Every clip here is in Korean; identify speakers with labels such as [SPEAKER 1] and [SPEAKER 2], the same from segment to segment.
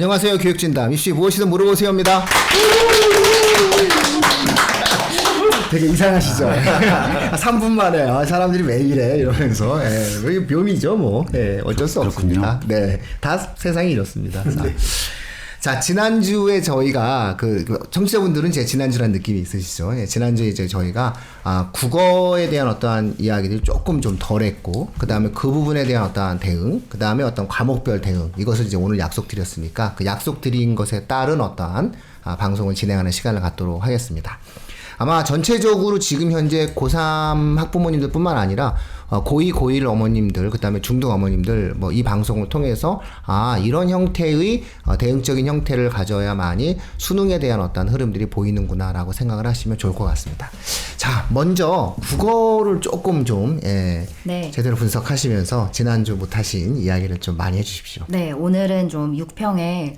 [SPEAKER 1] 안녕하세요. 교육진담 이슈 무엇이든 물어보세요입니다. 되게 이상하시죠? 3분 만에 사람들이 왜 이래 이러면서 묘미죠 뭐. 어쩔 수 없습니다. 네, 다 세상이 이렇습니다. 자, 지난주에 저희가 청취자분들은 제 지난주라는 느낌이 있으시죠? 지난주에 이제 저희가 국어에 대한 어떠한 이야기들이 조금 좀 덜했고, 그 다음에 그 부분에 대한 어떠한 대응, 그 다음에 어떤 과목별 대응, 이것을 이제 오늘 약속드렸으니까 그 약속드린 것에 따른 어떠한 방송을 진행하는 시간을 갖도록 하겠습니다. 아마 전체적으로 지금 현재 고3 학부모님들 뿐만 아니라 고2, 고1 어머님들, 그 다음에 중등 어머님들, 뭐 이 방송을 통해서 이런 형태의 대응적인 형태를 가져야만이 수능에 대한 어떤 흐름들이 보이는구나 라고 생각을 하시면 좋을 것 같습니다. 자, 먼저 국어를 조금 좀 제대로 분석하시면서 지난주 못하신 이야기를 좀 많이 해주십시오.
[SPEAKER 2] 네, 오늘은 좀 6평의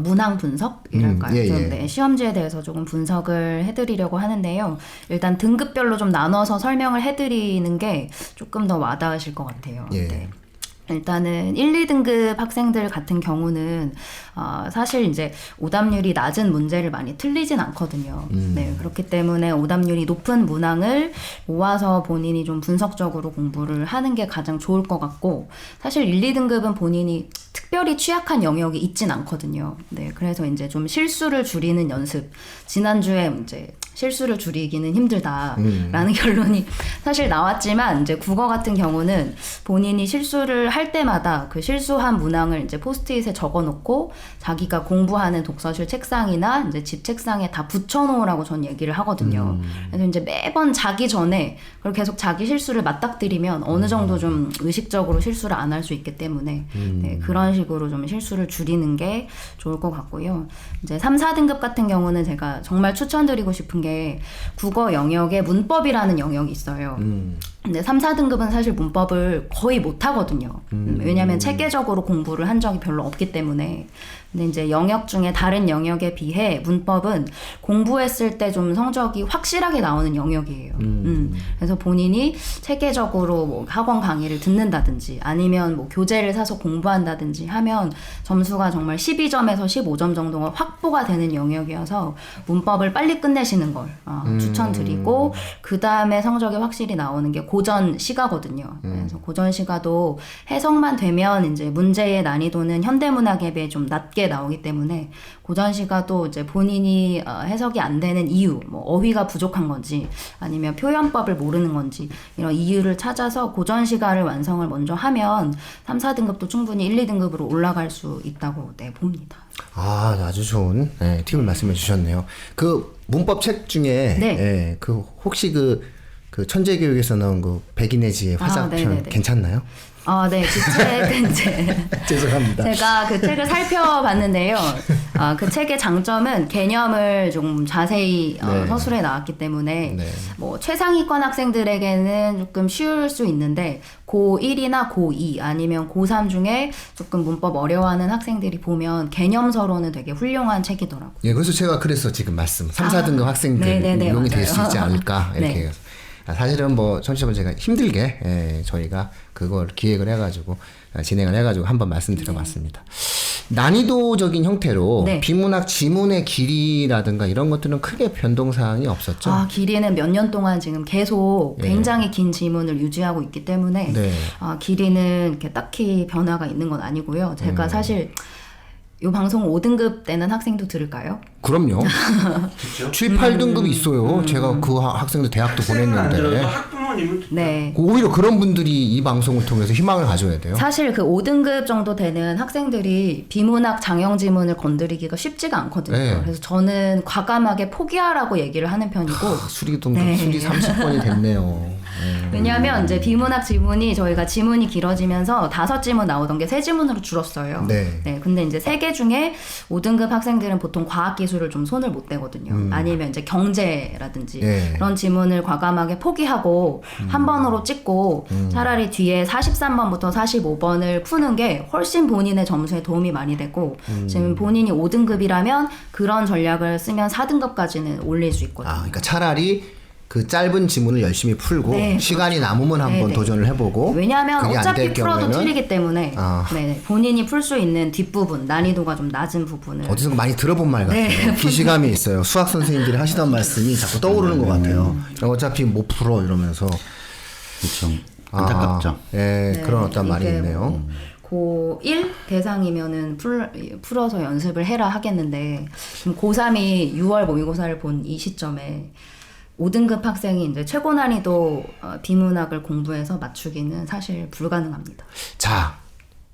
[SPEAKER 2] 문항 분석이랄까요? 좀 시험지에 대해서 조금 분석을 해드리려고 하는데요. 일단 등급별로 좀 나눠서 설명을 해드리는 게 조금 더 와닿으실 것 같아요. 네. 일단은 1, 2등급 학생들 같은 경우는 사실 이제 오답률이 낮은 문제를 많이 틀리진 않거든요. 네, 그렇기 때문에 오답률이 높은 문항을 모아서 본인이 좀 분석적으로 공부를 하는 게 가장 좋을 것 같고, 사실 1, 2등급은 본인이 특별히 취약한 영역이 있진 않거든요. 네, 그래서 이제 좀 실수를 줄이는 연습. 지난주에 이제 실수를 줄이기는 힘들다라는 결론이 사실 나왔지만, 이제 국어 같은 경우는 본인이 실수를 할 때마다 그 실수한 문항을 이제 포스트잇에 적어 놓고 자기가 공부하는 독서실 책상이나 이제 집 책상에 다 붙여 놓으라고 전 얘기를 하거든요. 그래서 이제 매번 자기 전에 그걸 계속 자기 실수를 맞닥뜨리면 어느 정도 좀 의식적으로 실수를 안 할 수 있기 때문에 네, 그런 식으로 좀 실수를 줄이는 게 좋을 것 같고요. 이제 3, 4등급 같은 경우는 제가 정말 추천드리고 싶은 게 국어 영역에 문법이라는 영역이 있어요. 근데 3, 4등급은 사실 문법을 거의 못 하거든요. 왜냐하면 체계적으로 공부를 한 적이 별로 없기 때문에. 근데 이제 영역 중에 다른 영역에 비해 문법은 공부했을 때 좀 성적이 확실하게 나오는 영역이에요. 그래서 본인이 체계적으로 뭐 학원 강의를 듣는다든지 아니면 뭐 교재를 사서 공부한다든지 하면 점수가 정말 12점에서 15점 정도가 확보가 되는 영역이어서 문법을 빨리 끝내시는 걸 추천드리고, 그 다음에 성적이 확실히 나오는 게 고전 시가거든요. 그래서 고전 시가도 해석만 되면 이제 문제의 난이도는 현대문학에 비해 좀 낮게 나오기 때문에 고전 시가도 이제 본인이 해석이 안 되는 이유, 뭐 어휘가 부족한 건지 아니면 표현법을 모르는 건지 이런 이유를 찾아서 고전 시가를 완성을 먼저 하면 3, 4등급도 충분히 1, 2등급으로 올라갈 수 있다고 봅니다.
[SPEAKER 1] 아주 좋은 팁을 말씀해 주셨네요. 그 문법 책 중에 혹시 그 천재교육에서 나온 그 백인의 지혜 화자편 괜찮나요?
[SPEAKER 2] 네, 그 책은 이제
[SPEAKER 1] 죄송합니다.
[SPEAKER 2] 제가 그 책을 살펴봤는데요. 그 책의 장점은 개념을 좀 자세히 서술해 나왔기 때문에 뭐 최상위권 학생들에게는 조금 쉬울 수 있는데 고1이나 고2 아니면 고3 중에 조금 문법 어려워하는 학생들이 보면 개념서로는 되게 훌륭한 책이더라고요.
[SPEAKER 1] 예, 그래서 제가 그래서 지금 3, 4등급 학생들 이용이 될 수 있지 않을까 이렇게. 사실은 뭐 청취자분 제가 힘들게 저희가 그걸 기획을 해가지고 진행을 해가지고 한번 말씀드려봤습니다. 난이도적인 형태로 비문학 지문의 길이라든가 이런 것들은 크게 변동사항이 없었죠?
[SPEAKER 2] 길이는 몇 년 동안 지금 계속 굉장히 긴 지문을 유지하고 있기 때문에 길이는 이렇게 딱히 변화가 있는 건 아니고요. 제가 사실 이 방송 5등급 되는 학생도 들을까요?
[SPEAKER 1] 그럼요. 7, 8등급이 있어요. 제가 그 학생들 대학도 보냈는데. 오히려 그런 분들이 이 방송을 통해서 희망을 가져야 돼요.
[SPEAKER 2] 사실 그 5등급 정도 되는 학생들이 비문학 장형 지문을 건드리기가 쉽지가 않거든요. 그래서 저는 과감하게 포기하라고 얘기를 하는 편이고.
[SPEAKER 1] 술이 30번이 됐네요.
[SPEAKER 2] 왜냐하면 이제 비문학 지문이 저희가 지문이 길어지면서 5지문 나오던 게 3지문으로 줄었어요. 근데 이제 3개 중에 5등급 학생들은 보통 과학기술을 좀 손을 못 대거든요. 아니면 이제 경제라든지 그런 지문을 과감하게 포기하고 한 번으로 찍고 차라리 뒤에 43번부터 45번을 푸는 게 훨씬 본인의 점수에 도움이 많이 되고, 지금 본인이 5등급이라면 그런 전략을 쓰면 4등급까지는 올릴 수 있거든요.
[SPEAKER 1] 그러니까 차라리 그 짧은 지문을 열심히 풀고
[SPEAKER 2] 네,
[SPEAKER 1] 시간이 남으면 한번 도전을 해보고
[SPEAKER 2] 왜냐하면
[SPEAKER 1] 그게 안
[SPEAKER 2] 어차피
[SPEAKER 1] 될
[SPEAKER 2] 풀어도
[SPEAKER 1] 경우에는
[SPEAKER 2] 틀리기 때문에 네, 본인이 풀 수 있는 뒷부분 난이도가 좀 낮은 부분을
[SPEAKER 1] 어디서 많이 들어본 말 같아요.
[SPEAKER 2] 네.
[SPEAKER 1] 기시감이 있어요. 수학 선생님들이 하시던 말씀이 자꾸 떠오르는 것 같아요. 어차피 못 풀어 이러면서
[SPEAKER 3] 그렇죠. 안타깝죠.
[SPEAKER 1] 네, 그런 어떤 말이
[SPEAKER 2] 이게
[SPEAKER 1] 있네요.
[SPEAKER 2] 고1 대상이면은 풀어서 연습을 해라 하겠는데 지금 고3이 6월 모의고사를 본 이 시점에 5등급 학생이 이제 최고 난이도 비문학을 공부해서 맞추기는 사실 불가능합니다.
[SPEAKER 1] 자,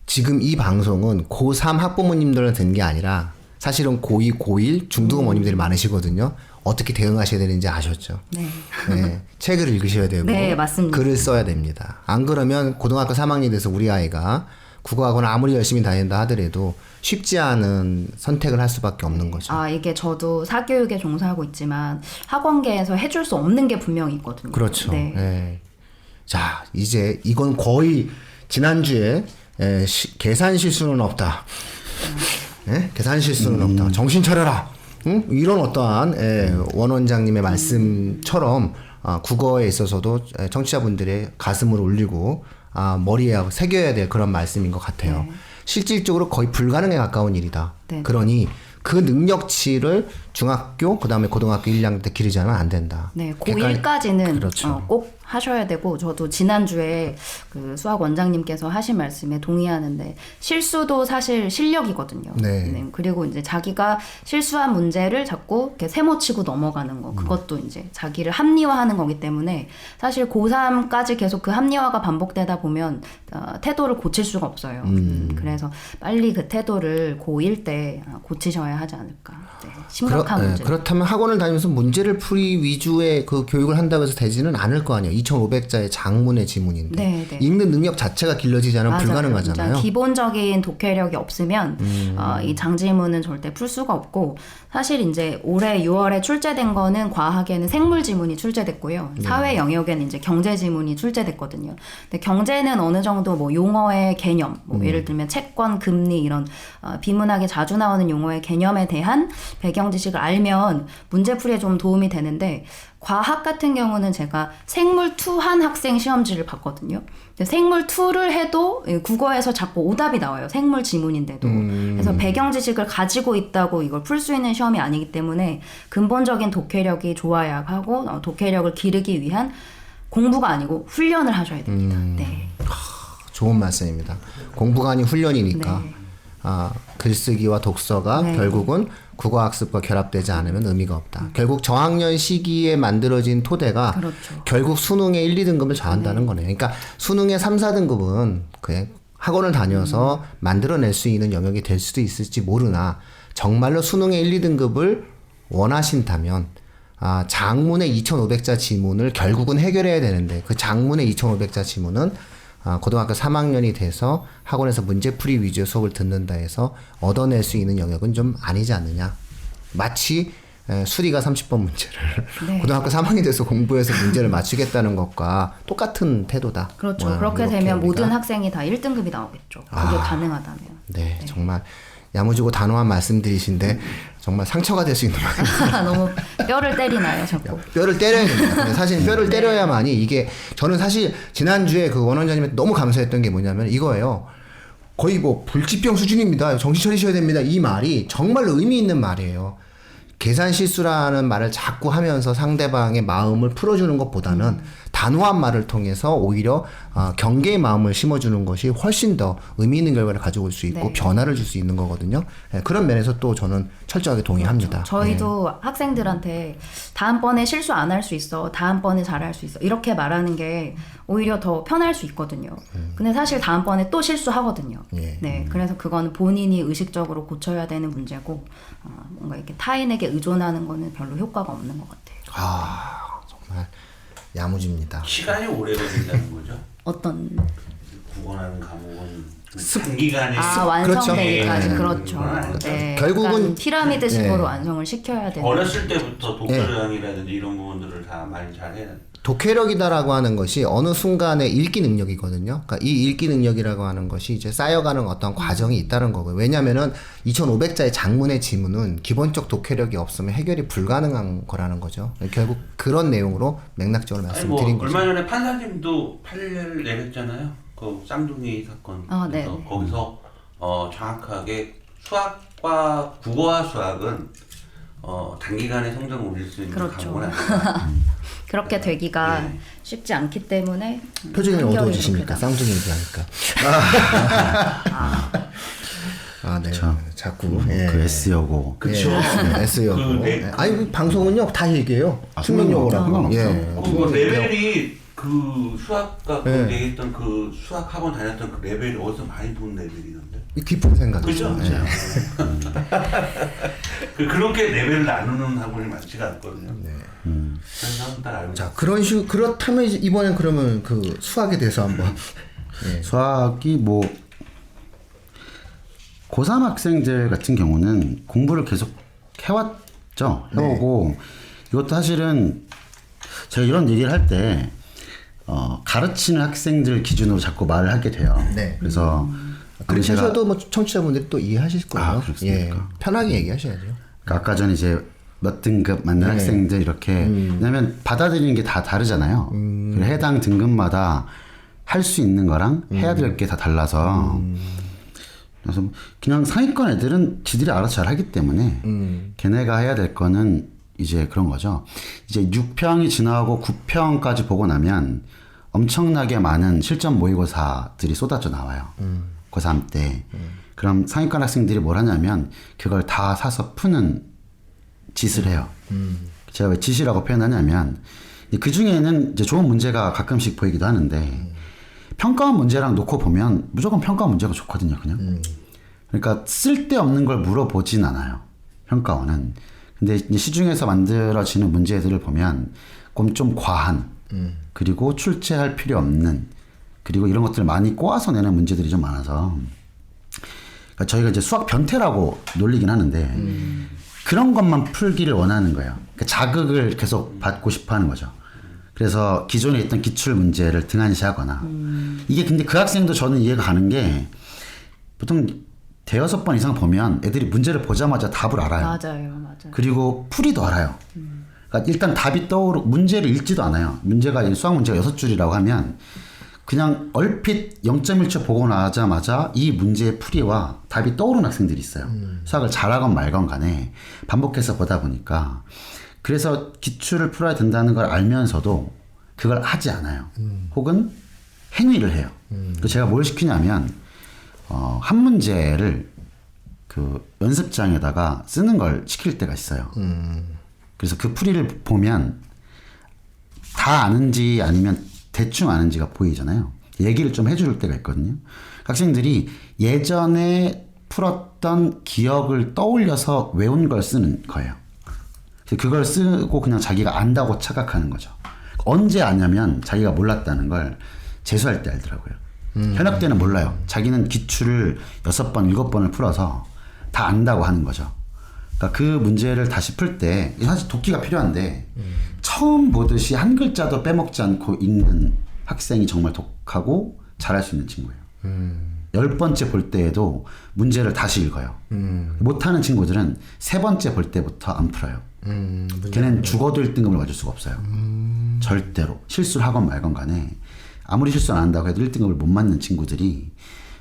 [SPEAKER 1] 지금 이 방송은 고3 학부모님들은 든 게 아니라 사실은 고2, 고1 중등 어머님들이 많으시거든요. 어떻게 대응하셔야 되는지 아셨죠?
[SPEAKER 2] 네.
[SPEAKER 1] 네, 책을 읽으셔야 되고
[SPEAKER 2] 네, 맞습니다.
[SPEAKER 1] 글을 써야 됩니다. 안 그러면 고등학교 3학년이 돼서 우리 아이가 국어학원을 아무리 열심히 다닌다 하더라도 쉽지 않은 선택을 할 수밖에 없는 거죠.
[SPEAKER 2] 이게 저도 사교육에 종사하고 있지만 학원계에서 해줄 수 없는 게 분명히 있거든요.
[SPEAKER 1] 그렇죠.
[SPEAKER 2] 네.
[SPEAKER 1] 네. 자, 이제 이건 거의 지난주에 계산 실수는 없다. 계산 실수는 없다. 정신 차려라. 응? 이런 어떠한 원 원장님의 말씀처럼 국어에 있어서도 청취자분들의 가슴을 울리고 머리에 새겨야 될 그런 말씀인 것 같아요.
[SPEAKER 2] 네.
[SPEAKER 1] 실질적으로 거의 불가능에 가까운 일이다.
[SPEAKER 2] 네.
[SPEAKER 1] 그러니 그 능력치를 중학교 그다음에 고등학교 1학년 때 기르지 않으면 안 된다.
[SPEAKER 2] 네, 고1까지는
[SPEAKER 1] 그렇죠.
[SPEAKER 2] 꼭 하셔야 되고 저도 지난주에 그 수학 원장님께서 하신 말씀에 동의하는데 실수도 사실 실력이거든요.
[SPEAKER 1] 네.
[SPEAKER 2] 그리고 이제 자기가 실수한 문제를 자꾸 이렇게 세모치고 넘어가는 거 그것도 이제 자기를 합리화하는 거기 때문에 사실 고3까지 계속 그 합리화가 반복되다 보면 태도를 고칠 수가 없어요. 그래서 빨리 그 태도를 고1 때 고치셔야 하지 않을까. 네, 심각한 문제.
[SPEAKER 1] 그렇다면 학원을 다니면서 문제를 풀이 위주의 그 교육을 한다고 해서 되지는 않을 거 아니에요. 2,500자의 장문의 지문인데
[SPEAKER 2] 네, 네.
[SPEAKER 1] 읽는 능력 자체가 길러지지 않으면
[SPEAKER 2] 맞아요.
[SPEAKER 1] 불가능하잖아요.
[SPEAKER 2] 기본적인 독해력이 없으면 이 장지문은 절대 풀 수가 없고 사실 이제 올해 6월에 출제된 거는 과학에는 생물 지문이 출제됐고요. 사회 영역에는 이제 경제 지문이 출제됐거든요. 근데 경제는 어느 정도 뭐 용어의 개념, 뭐 예를 들면 채권, 금리 이런 비문학에 자주 나오는 용어의 개념에 대한 배경 지식을 알면 문제풀이에 좀 도움이 되는데 과학 같은 경우는 제가 생물 2 한 학생 시험지를 봤거든요. 근데 생물 2를 해도 국어에서 자꾸 오답이 나와요. 생물 지문인데도. 그래서 배경 지식을 가지고 있다고 이걸 풀 수 있는 시험이 아니기 때문에 근본적인 독해력이 좋아야 하고 독해력을 기르기 위한 공부가 아니고 훈련을 하셔야 됩니다. 네.
[SPEAKER 1] 좋은 말씀입니다. 공부가 아닌 훈련이니까
[SPEAKER 2] 네.
[SPEAKER 1] 글쓰기와 독서가
[SPEAKER 2] 네.
[SPEAKER 1] 결국은 국어학습과 결합되지 않으면 의미가 없다. 결국 저학년 시기에 만들어진 토대가
[SPEAKER 2] 그렇죠.
[SPEAKER 1] 결국 수능의 1, 2등급을 좌우한다는 거네요. 그러니까 수능의 3, 4등급은 그냥 학원을 다녀서 만들어낼 수 있는 영역이 될 수도 있을지 모르나 정말로 수능의 1, 2등급을 원하신다면 장문의 2,500자 지문을 결국은 해결해야 되는데 그 장문의 2,500자 지문은 고등학교 3학년이 돼서 학원에서 문제풀이 위주의 수업을 듣는다 해서 얻어낼 수 있는 영역은 좀 아니지 않느냐. 마치 수리가 30번 문제를
[SPEAKER 2] 네.
[SPEAKER 1] 고등학교 3학년이 돼서 공부해서 문제를 맞추겠다는 것과 똑같은 태도다.
[SPEAKER 2] 그렇죠.
[SPEAKER 1] 뭐
[SPEAKER 2] 그렇게
[SPEAKER 1] 이렇게
[SPEAKER 2] 되면
[SPEAKER 1] 우리가
[SPEAKER 2] 모든 학생이 다 1등급이 나오겠죠. 그게 가능하다면.
[SPEAKER 1] 네, 정말 야무지고 단호한 말씀들이신데 정말 상처가 될 수 있는 말입니다.
[SPEAKER 2] 너무 뼈를 때리나요, 자꾸.
[SPEAKER 1] 뼈를 때려야 됩니다. 근데 사실 뼈를 때려야만이 이게 저는 사실 지난주에 그 원원장님한테 너무 감사했던 게 뭐냐면 이거예요. 거의 뭐 불치병 수준입니다. 정신 차리셔야 됩니다. 이 말이 정말 의미 있는 말이에요. 계산 실수라는 말을 자꾸 하면서 상대방의 마음을 풀어주는 것보다는 단호한 말을 통해서 오히려 경계의 마음을 심어주는 것이 훨씬 더 의미 있는 결과를 가져올 수 있고
[SPEAKER 2] 네.
[SPEAKER 1] 변화를 줄 수 있는 거거든요. 네, 그런 면에서 또 저는 철저하게 동의합니다.
[SPEAKER 2] 저희도 학생들한테 다음번에 실수 안 할 수 있어. 다음번에 잘할 수 있어. 이렇게 말하는 게 오히려 더 편할 수 있거든요. 근데 사실 다음번에 또 실수하거든요.
[SPEAKER 1] 예.
[SPEAKER 2] 네, 그래서 그거는 본인이 의식적으로 고쳐야 되는 문제고 뭔가 이렇게 타인에게 의존하는 거는 별로 효과가 없는 것 같아요.
[SPEAKER 1] 정말 야무집니다.
[SPEAKER 3] 시간이 오래 걸린다는 거죠.
[SPEAKER 2] 어떤
[SPEAKER 3] 국어라는 과목은 단기간에
[SPEAKER 2] 완성되기까지
[SPEAKER 3] 그렇죠.
[SPEAKER 2] 그렇죠. 네,
[SPEAKER 1] 결국은
[SPEAKER 2] 약간 피라미드식으로 완성을 시켜야 되는.
[SPEAKER 3] 어렸을 때부터 독서량이라든지 이런 부분들을 다 많이 잘
[SPEAKER 1] 독해력이다라고 하는 것이 어느 순간의 읽기 능력이거든요. 그러니까 이 읽기 능력이라고 하는 것이 이제 쌓여가는 어떤 과정이 있다는 거고요. 왜냐면은 2500자의 장문의 지문은 기본적 독해력이 없으면 해결이 불가능한 거라는 거죠. 결국 그런 내용으로 맥락적으로 말씀드린 거죠.
[SPEAKER 3] 얼마 전에 판사님도 판례를 내렸잖아요. 그 쌍둥이 사건.
[SPEAKER 2] 네.
[SPEAKER 3] 거기서 정확하게 수학과 국어와 수학은 단기간에 성적을 올릴 수 있는
[SPEAKER 2] 그렇죠.
[SPEAKER 3] 과목은 아니다.
[SPEAKER 2] 그렇게 되기가 쉽지 않기 때문에
[SPEAKER 1] 표정이
[SPEAKER 2] 환경이
[SPEAKER 1] 어두워지십니까?
[SPEAKER 2] 그렇게
[SPEAKER 1] 쌍둥이 얘기하니까. 네.
[SPEAKER 4] 그쵸.
[SPEAKER 1] 자꾸.
[SPEAKER 4] 그 S여고.
[SPEAKER 3] 그쵸.
[SPEAKER 1] S여고. 아니, 그 방송은요, 다 얘기해요. 숙명여고라고.
[SPEAKER 3] 그 레벨이 그 수학과 그
[SPEAKER 1] 네.
[SPEAKER 3] 얘기했던 그 수학 학원 다녔던 그 레벨이 어디서 많이 본 레벨이던데.
[SPEAKER 1] 깊은 생각이죠.
[SPEAKER 3] 그죠? 그렇게 레벨을 나누는 학원이 많지가 않거든요. 그래서 딱 알고.
[SPEAKER 1] 자, 그런 식으로, 그렇다면 이번엔 그러면 그 수학에 대해서 한번.
[SPEAKER 4] 수학이 뭐 고3 학생들 같은 경우는 공부를 계속 해왔죠. 해오고 이것도 사실은 제가 이런 얘기를 할 때 가르치는 학생들 기준으로 자꾸 말을 하게 돼요.
[SPEAKER 1] 네.
[SPEAKER 4] 그래서
[SPEAKER 1] 그렇게 하셔도 뭐 청취자분들이 또 이해하실 거예요.
[SPEAKER 4] 그렇습니까?
[SPEAKER 1] 편하게 얘기하셔야죠.
[SPEAKER 4] 그러니까 아까 전에 이제 몇 등급 맞는 학생들 이렇게 왜냐면 받아들이는 게 다 다르잖아요. 그리고 해당 등급마다 할 수 있는 거랑 해야 될 게 다 달라서 그래서 그냥 상위권 애들은 지들이 알아서 잘 하기 때문에 걔네가 해야 될 거는 이제 그런 거죠. 이제 6평이 지나고 9평까지 보고 나면 엄청나게 많은 실전 모의고사들이 쏟아져 나와요. 고3 때. 그럼 상위권 학생들이 뭘 하냐면 그걸 다 사서 푸는 짓을 해요. 제가 왜 짓이라고 표현하냐면 그 중에는 이제 좋은 문제가 가끔씩 보이기도 하는데 평가원 문제랑 놓고 보면 무조건 평가원 문제가 좋거든요, 그냥. 그러니까 쓸데없는 걸 물어보진 않아요, 평가원은. 근데 이제 시중에서 만들어지는 문제들을 보면 좀 과한, 그리고 출제할 필요 없는, 그리고 이런 것들을 많이 꼬아서 내는 문제들이 좀 많아서. 그러니까 저희가 이제 수학 변태라고 놀리긴 하는데 그런 것만 풀기를 원하는 거예요. 그러니까 자극을 계속 받고 싶어 하는 거죠. 그래서 기존에 있던 기출 문제를 등한시하거나 이게 근데 그 학생도 저는 이해가 가는 게 보통 대여섯 번 이상 보면 애들이 문제를 보자마자 답을 알아요.
[SPEAKER 2] 맞아요.
[SPEAKER 4] 그리고 풀이도 알아요. 그러니까 일단 답이 문제를 읽지도 않아요. 문제가 수학 문제가 6줄이라고 하면 그냥 얼핏 0.1초 보고 나자마자 이 문제의 풀이와 답이 떠오르는 학생들이 있어요. 수학을 잘하건 말건 간에 반복해서 보다 보니까 그래서 기출을 풀어야 된다는 걸 알면서도 그걸 하지 않아요. 혹은 행위를 해요. 그래서 제가 뭘 시키냐면 한 문제를 그 연습장에다가 쓰는 걸 시킬 때가 있어요. 그래서 그 풀이를 보면 다 아는지 아니면 대충 아는지가 보이잖아요. 얘기를 좀 해줄 때가 있거든요. 학생들이 예전에 풀었던 기억을 떠올려서 외운 걸 쓰는 거예요. 그걸 쓰고 그냥 자기가 안다고 착각하는 거죠. 언제 아냐면 자기가 몰랐다는 걸 재수할 때 알더라고요. 현역 때는 몰라요. 자기는 기출을 6번, 7번을 풀어서 다 안다고 하는 거죠. 그러니까 그 문제를 다시 풀 때 사실 독기가 필요한데 처음 보듯이 한 글자도 빼먹지 않고 읽는 학생이 정말 독하고 잘할 수 있는 친구예요. 10번째 볼 때에도 문제를 다시 읽어요. 못하는 친구들은 3번째 볼 때부터 안 풀어요. 걔는 죽어도 1등급을 맞을 수가 없어요. 절대로. 실수를 하건 말건 간에 아무리 실수 안 한다고 해도 1등급을 못 맞는 친구들이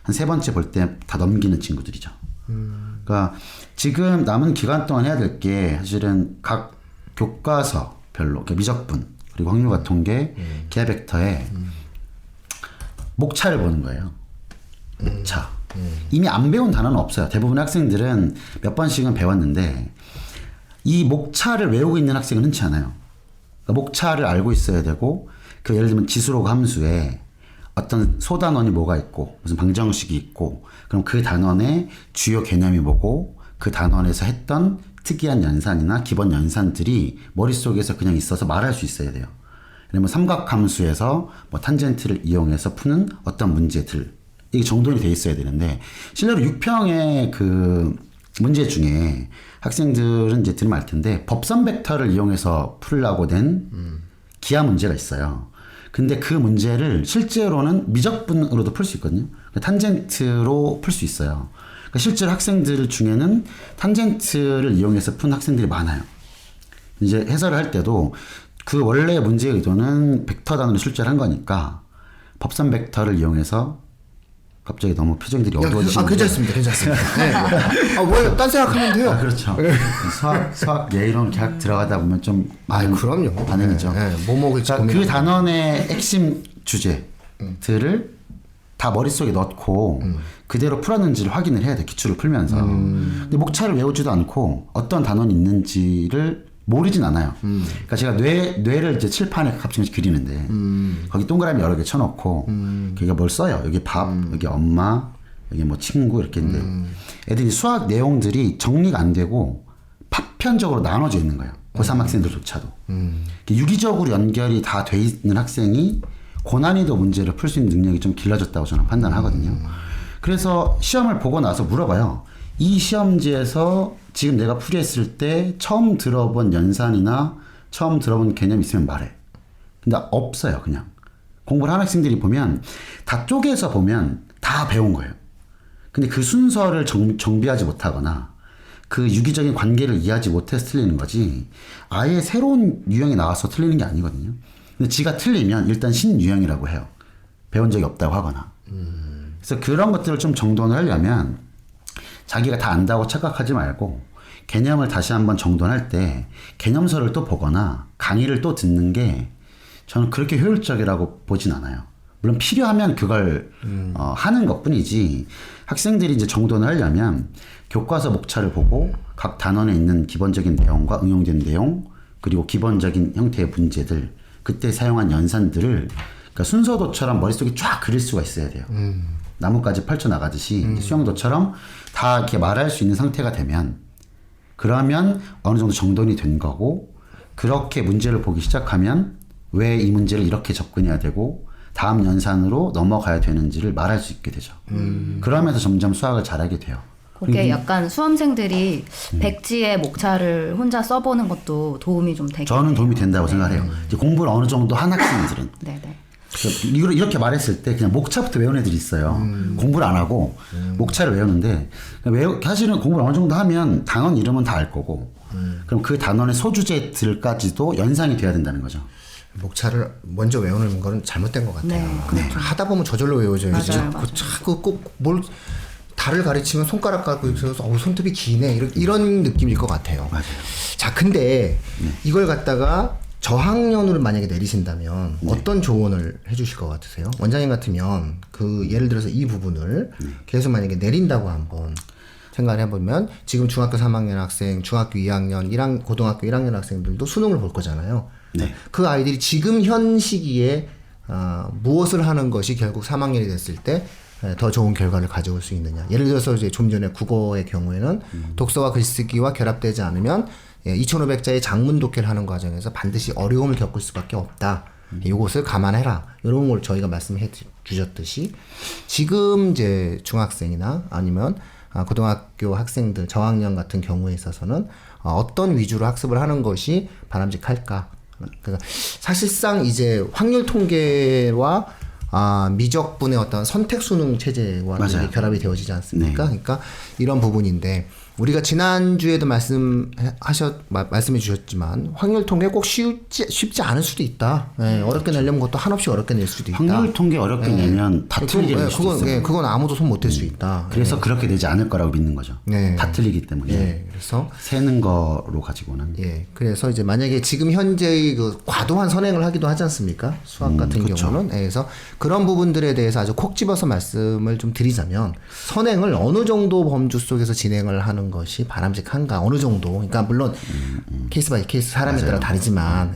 [SPEAKER 4] 한 3번째 볼 때 다 넘기는 친구들이죠. 그러니까 지금 남은 기간 동안 해야 될 게 사실은 각 교과서별로 미적분 그리고 확률과 통계, 기하 벡터에 목차를 보는 거예요. 목차. 이미 안 배운 단어는 없어요. 대부분 학생들은 몇 번씩은 배웠는데 이 목차를 외우고 있는 학생은 흔치 않아요. 그러니까 목차를 알고 있어야 되고 그 예를 들면 지수록 함수에 어떤 소단원이 뭐가 있고 무슨 방정식이 있고 그럼 그 단원의 주요 개념이 뭐고 그 단원에서 했던 특이한 연산이나 기본 연산들이 머릿속에서 그냥 있어서 말할 수 있어야 돼요. 그러면 삼각함수에서 뭐 탄젠트를 이용해서 푸는 어떤 문제들 이게 정돈이 돼 있어야 되는데 실제로 6평의 그 문제 중에 학생들은 이제 들으면 알 텐데 법선 벡터를 이용해서 풀려고 된 기하 문제가 있어요. 근데 그 문제를 실제로는 미적분으로도 풀 수 있거든요. 탄젠트로 풀 수 있어요. 그러니까 실제로 학생들 중에는 탄젠트를 이용해서 푼 학생들이 많아요. 이제 해설을 할 때도 그 원래 문제의 의도는 벡터 단위로 출제를 한 거니까 법산 벡터를 이용해서 갑자기 너무 표정들이 어두워지시는데
[SPEAKER 1] 괜찮습니다. 네. 뭐, 딴 생각하면 돼요.
[SPEAKER 4] 그렇죠. 수학 예이론 계약 들어가다 보면 좀 많은
[SPEAKER 1] 그럼요.
[SPEAKER 4] 반응이죠.
[SPEAKER 1] 뭐 먹을지
[SPEAKER 4] 그 단원의 핵심 주제들을 다 머릿속에 넣고 그대로 풀었는지를 확인을 해야 돼. 기출을 풀면서. 근데 목차를 외우지도 않고 어떤 단원이 있는지를 모르진 않아요. 그러니까 제가 뇌를 이제 칠판에 가끔씩 그리는데 거기 동그라미 여러 개 쳐놓고 거기가 뭘 써요. 여기 밥, 여기 엄마, 여기 뭐 친구 이렇게 있는데 애들이 수학 내용들이 정리가 안 되고 파편적으로 나눠져 있는 거예요. 고3 학생들조차도. 유기적으로 연결이 다 돼 있는 학생이 고난이도 문제를 풀 수 있는 능력이 좀 길러졌다고 저는 판단하거든요. 그래서 시험을 보고 나서 물어봐요. 이 시험지에서 지금 내가 풀이했을 때 처음 들어본 연산이나 처음 들어본 개념 있으면 말해. 근데 없어요, 그냥. 공부를 하는 학생들이 보면 다 쪼개서 보면 다 배운 거예요. 근데 그 순서를 정비하지 못하거나 그 유기적인 관계를 이해하지 못해서 틀리는 거지 아예 새로운 유형이 나와서 틀리는 게 아니거든요. 근데 지가 틀리면 일단 신유형이라고 해요. 배운 적이 없다고 하거나. 그래서 그런 것들을 좀 정돈을 하려면 자기가 다 안다고 착각하지 말고 개념을 다시 한번 정돈할 때 개념서를 또 보거나 강의를 또 듣는 게 저는 그렇게 효율적이라고 보진 않아요. 물론 필요하면 그걸 하는 것뿐이지 학생들이 이제 정돈을 하려면 교과서 목차를 보고 각 단원에 있는 기본적인 내용과 응용된 내용 그리고 기본적인 형태의 문제들 그때 사용한 연산들을 그러니까 순서도처럼 머릿속에 쫙 그릴 수가 있어야 돼요. 나뭇가지 펼쳐나가듯이 수영도처럼 다 이렇게 말할 수 있는 상태가 되면 그러면 어느 정도 정돈이 된 거고 그렇게 문제를 보기 시작하면 왜 이 문제를 이렇게 접근해야 되고 다음 연산으로 넘어가야 되는지를 말할 수 있게 되죠. 그러면서 점점 수학을 잘하게 돼요.
[SPEAKER 2] 그게 약간 수험생들이 백지의 목차를 혼자 써보는 것도 도움이 좀 되겠네요.
[SPEAKER 4] 저는 도움이 된다고 생각해요. 이제 공부를 어느 정도 한 학생들은.
[SPEAKER 2] 네네.
[SPEAKER 4] 이걸 이렇게 말했을 때 그냥 목차부터 외운 애들이 있어요. 공부를 안 하고 목차를 외우는데 사실은 공부를 어느 정도 하면 단원 이름은 다 알 거고 그럼 그 단원의 소주제들까지도 연상이 돼야 된다는 거죠.
[SPEAKER 1] 목차를 먼저 외우는 거는 잘못된 것 같아요.
[SPEAKER 2] 네.
[SPEAKER 1] 하다 보면 저절로 외워져야지.
[SPEAKER 2] 맞아요.
[SPEAKER 1] 자꾸 꼭 뭘 달을 가르치면 손가락 갖고 있어서 손톱이 기네 이런 느낌일 것 같아요.
[SPEAKER 4] 맞아요.
[SPEAKER 1] 자, 근데 이걸 갖다가 저학년으로 만약에 내리신다면 어떤 조언을 해주실 것 같으세요? 원장님 같으면 그 예를 들어서 이 부분을 계속 만약에 내린다고 한번 생각을 해보면 지금 중학교 3학년 학생, 중학교 2학년, 고등학교 1학년 학생들도 수능을 볼 거잖아요.
[SPEAKER 4] 네.
[SPEAKER 1] 그 아이들이 지금 현 시기에 무엇을 하는 것이 결국 3학년이 됐을 때 더 좋은 결과를 가져올 수 있느냐. 예를 들어서 이제 좀 전에 국어의 경우에는 독서와 글쓰기와 결합되지 않으면 2,500자의 장문 독해를 하는 과정에서 반드시 어려움을 겪을 수밖에 없다. 이것을 감안해라. 이런 걸 저희가 말씀해 주셨듯이 지금 이제 중학생이나 아니면 고등학교 학생들 저학년 같은 경우에 있어서는 어떤 위주로 학습을 하는 것이 바람직할까? 그러니까 사실상 이제 확률 통계와 미적분의 어떤 선택 수능 체제와 결합이 되어지지 않습니까?
[SPEAKER 4] 네.
[SPEAKER 1] 그러니까 이런 부분인데 우리가 지난주에도 말씀해 주셨지만 확률 통계 꼭 쉽지 않을 수도 있다. 예, 어렵게 내려면 그것도 한없이 어렵게 낼 수도 있다.
[SPEAKER 4] 확률 통계 어렵게 내면 다 틀리게 될 수도 있어요.
[SPEAKER 1] 그건 아무도 손 못 댈 수 있다.
[SPEAKER 4] 그래서 그렇게 되지 않을 거라고 믿는 거죠.
[SPEAKER 1] 네.
[SPEAKER 4] 다 틀리기 때문에.
[SPEAKER 1] 예, 그래서
[SPEAKER 4] 세는 거로 가지고는.
[SPEAKER 1] 예, 그래서 이제 만약에 지금 현재의 그 과도한 선행을 하기도 하지 않습니까? 수학 같은
[SPEAKER 4] 그렇죠.
[SPEAKER 1] 경우는. 예, 그래서 그런 부분들에 대해서 아주 콕 집어서 말씀을 좀 드리자면 선행을 어느 정도 범주 속에서 진행을 하는 것이 바람직한가 어느 정도. 그러니까 물론 케이스 바이 케이스 사람에 따라 다르지만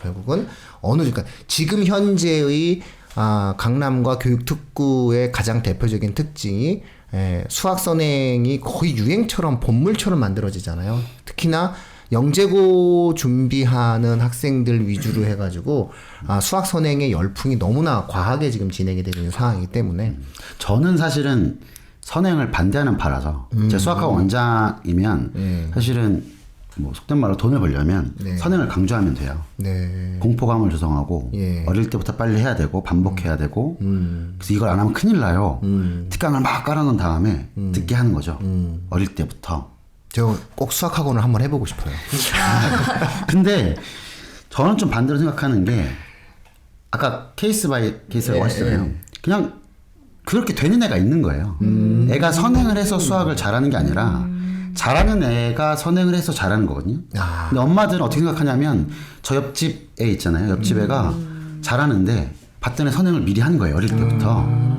[SPEAKER 1] 결국은 그러니까 지금 현재의 강남과 교육특구의 가장 대표적인 특징이 수학 선행이 거의 유행처럼 본물처럼 만들어지잖아요. 특히나 영재고 준비하는 학생들 위주로 해가지고 수학 선행의 열풍이 너무나 과하게 지금 진행이 되고 있는 상황이기 때문에
[SPEAKER 4] 저는 사실은 선행을 반대하는 파라서 제가 수학학원 원장이면 사실은 뭐 속된 말로 돈을 벌려면
[SPEAKER 1] 네.
[SPEAKER 4] 선행을 강조하면 돼요.
[SPEAKER 1] 네.
[SPEAKER 4] 공포감을 조성하고
[SPEAKER 1] 예.
[SPEAKER 4] 어릴 때부터 빨리 해야 되고 반복해야 되고 그래서 이걸 안 하면 큰일 나요. 뒷강을 막 깔아놓은 다음에 듣게 하는 거죠. 어릴 때부터.
[SPEAKER 1] 저 꼭 수학학원을 한번 해보고 싶어요.
[SPEAKER 4] 근데 저는 좀 반대로 생각하는 게 아까 케이스 바이 케이스라고
[SPEAKER 1] 예,
[SPEAKER 4] 하시잖아요. 그냥 그렇게 되는 애가 있는 거예요. 애가 선행을 해서 수학을 잘하는 게 아니라 잘하는 애가 선행을 해서 잘하는 거거든요.
[SPEAKER 1] 아.
[SPEAKER 4] 근데 엄마들은 어떻게 생각하냐면 저 옆집 애 있잖아요. 옆집 애가 잘하는데 봤더니 선행을 미리 하는 거예요. 어릴 때부터.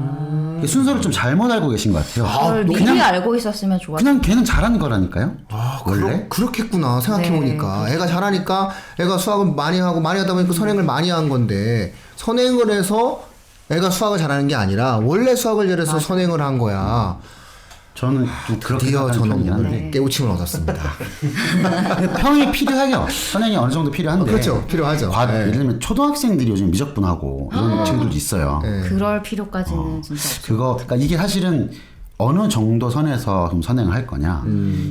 [SPEAKER 4] 순서를 좀 잘못 알고 계신 것 같아요.
[SPEAKER 2] 그걸 미리 알고 있었으면 좋았을
[SPEAKER 4] 그냥 걔는 잘하는 거라니까요.
[SPEAKER 1] 아,
[SPEAKER 4] 원래.
[SPEAKER 1] 그렇겠구나 생각해보니까 애가 잘하니까 애가 수학을 많이 하다 보니까 선행을 많이 한 건데 선행을 해서 애가 수학을 잘하는 게 아니라 원래 수학을 잘해서 선행을 한 거야.
[SPEAKER 4] 저는 좀 그렇게
[SPEAKER 1] 드디어
[SPEAKER 4] 생각하는
[SPEAKER 1] 저는
[SPEAKER 4] 편이긴
[SPEAKER 1] 오늘
[SPEAKER 4] 한데
[SPEAKER 1] 깨우침을 얻었습니다.
[SPEAKER 4] 근데 평이 필요해요. 선행이 어느 정도 필요한데
[SPEAKER 1] 그렇죠. 필요하죠. 네.
[SPEAKER 4] 예를 들면 초등학생들이 요즘 미적분하고 이런 친구들도 있어요.
[SPEAKER 1] 네.
[SPEAKER 2] 그럴 필요까지는 진짜 없어요.
[SPEAKER 4] 그러니까 이게 사실은 어느 정도 선에서 좀 선행을 할 거냐.